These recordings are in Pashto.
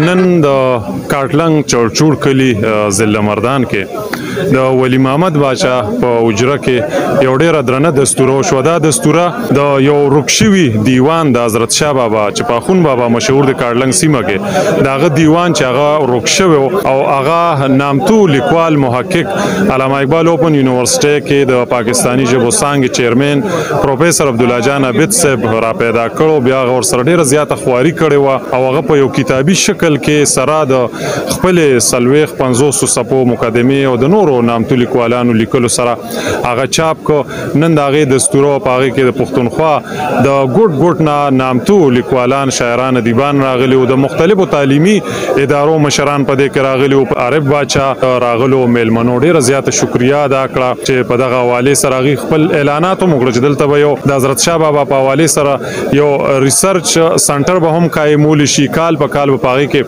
نن د کاټلنګ چړچوړ کلی ضلع مردان کې د ولی محمد باچا په اجره کې یو ډیره درنه دستوره شو. دا دستوره د یو رکشوي دیوان د حضرت شاه بابا چې پاخون بابا مشهور د کاټلنګ سیمه کې داغه دیوان چې هغه رکشوي او هغه نامتو لیکوال محقق علامه اقبال اوپن یونیورسيټي کې د پاکستانی ژبو څانګې چیرمن پروفیسور عبدالله جان عابد صاحب را پیدا کړو. بیا ور سره ډیره زیاته خواري کړې و او هغه په یو کتابي شکل کې سره د خپل سلويخ 500 صفو مقدمه او د نورو نامتو لیکوالانو لیکلو سره هغه چاپ کو. نن د هغه دستورو په هغه کې د پښتونخوا د ګډ نه نامتو لیکوالان شاعران ادیبان راغلي او د مختلفو تعلیمي ادارو مشران په دې کې راغلي او عارف باچا راغلو. میلمنو ډیره زیاته شکریا ادا کړه چې په دغه حواله سره غي خپل اعلانات موږ چې دلته به یو د حضرت شاه بابا په حواله سره یو ریسرچ سنټر به هم قائمول شي. کال په کال په پاغي کې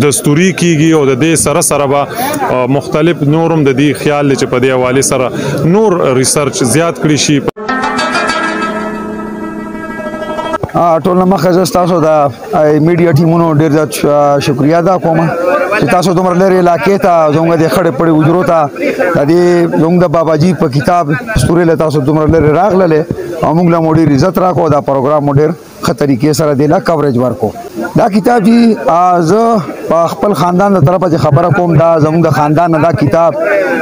دستوري کیږي او د دې سره سره به مختلف نورم د دې خیال چې په دې حواله سره نور ریسرچ زیات کړی شي. ټول مخه تاسو د میډیا ټیمونو ډیر زیات شکریا ادا کوم چې تاسو دومره لري علاقې ته زموږ د خړې پړې وجرو ته د دې زموږ د باباجي په کتاب ستوري له تاسو دومره لري راغله او موږ له موډي عزت راکو دا پروګرام موډر خطرې سره د لا کوریج ورکو. دا کتاب چې از په خپل خاندان د طرفه خبره کوم دا زموږ د خاندان دا کتاب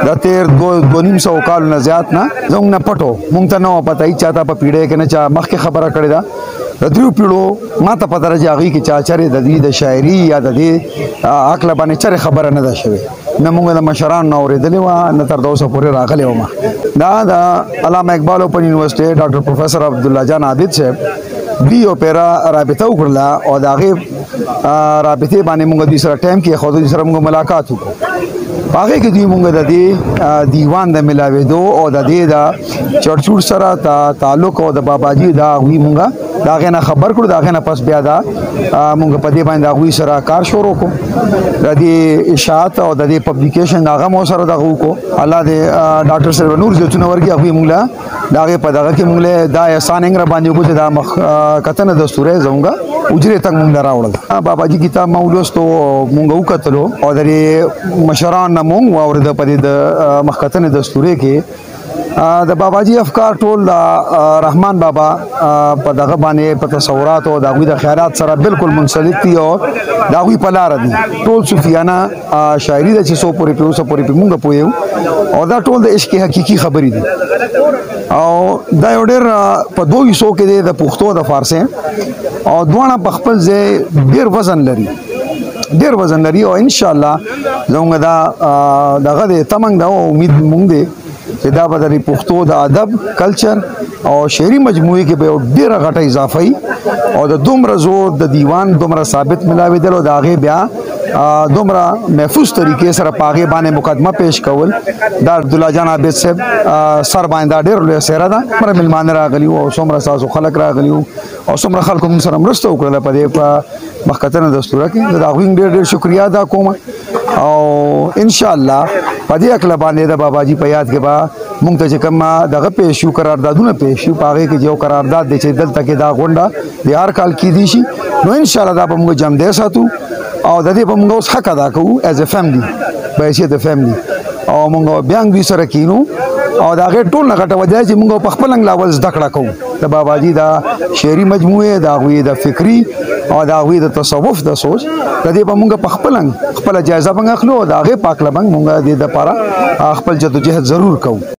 د تیر 200 کال نه زیات نه زموږ نه پټو مونږ ته نو پته ای چاته په پیډه کې نه چا مخکې خبره کړې ده د دریو پیړو ما ته پته راځي هغه کې چا چره د دې د شاعري یا د دې عقل باندې چره خبره نه ده شوی نه موږ د مشران نو اوریدلې و نه تر 200 پورې راغلې و. ما دا د علامه اقبال اوپن یونیورسيټي ډاکټر پروفیسور عبدالله جان عابد صاحب دی اوپیرا رابطه وکړه او دا غي رابطه باندې موږ د سره ټایم کې خو د سره موږ ملاقات وکړو. هغه کې دوی موږ د دې دیوان د ملاویدو او د دې د چړچوړ سره تعلق او د باباجي دا وی موږ دا غنه خبر کړو. دا غنه پس بیا دا موږ په دې باندې غوي سره کار شروع وکړو د دې اشاعت او د دې پبلیکیشن هغه مو سره دغه وکړو. الله دې ډاکټر سره نور زتونه ورګي هغه موږ دا غي په دغه کې موږ دا احسان انګر باندې وکړو چې دا کتنه دستوره زموږ اجره تک موږ راوړل. باباجي کتاب مولوستو موږ وکړو او د مشران مونږ واورید په دې د مخکتنه دستوري کې د باباجي افکار ټول رحمان بابا په دغه باندې په تصورات او دغه د خیالات سره بالکل منسلک دي او دغه په لار دي. ټول صوفیانه شاعري د 600 پورې موږ پویو او دا ټول د عشق حقيقي خبرې دي او دا یو ډېر په 200 کې د پښتو د فارسي او دوه په خپل ځای ډېر وزن لري او ان شاء الله زموږ دا دغه د تمنګ دا امید مونږ دي چې دا به د پښتو د ادب کلچر او شعري مجموعه کې به ډیره غټه اضافه او د دومره زور د دیوان دومره ثابت ملاوي دل او دا غي بیا دومره محفوظ طریقې سره پاغه باندې مقدمه پیش کول دا عبدالله جان عابد صاحب سر باندې ډیر لوی سره دا پر ملمان راغلی او څومره تاسو خلک راغلی او څومره خلکو موږ سره مرسته وکړه په دې په مخکتنه دستوره کې دا غوښ ډیر شکریا ادا کوم او ان شاء الله په دې اکل باندې د باباجي په یاد کې با مونږ ته کوم دغه پیشو قراردادونه پیشو پاغه کې جو قرارداد دي چې دلته کې دا غونډه د هر کال کې دي شي نو ان شاء الله دا به موږ جام دې ساتو او د دې په موږ اوس حق ادا کوو ایز ا فیملی به حیثیت د فیملی او موږ بیا به سره کینو او دا غیر ټول نه غټه وجه چې موږ په خپل لاول زده کړه کوو د باباجي دا شعري مجموعه دا غوي د فکری او دا غوي د تصوف د سوچ د دې په موږ په خپل جایزه باندې اخلو دا غي پاک لبنګ موږ د لپاره خپل جدوجہد ضرور کوو.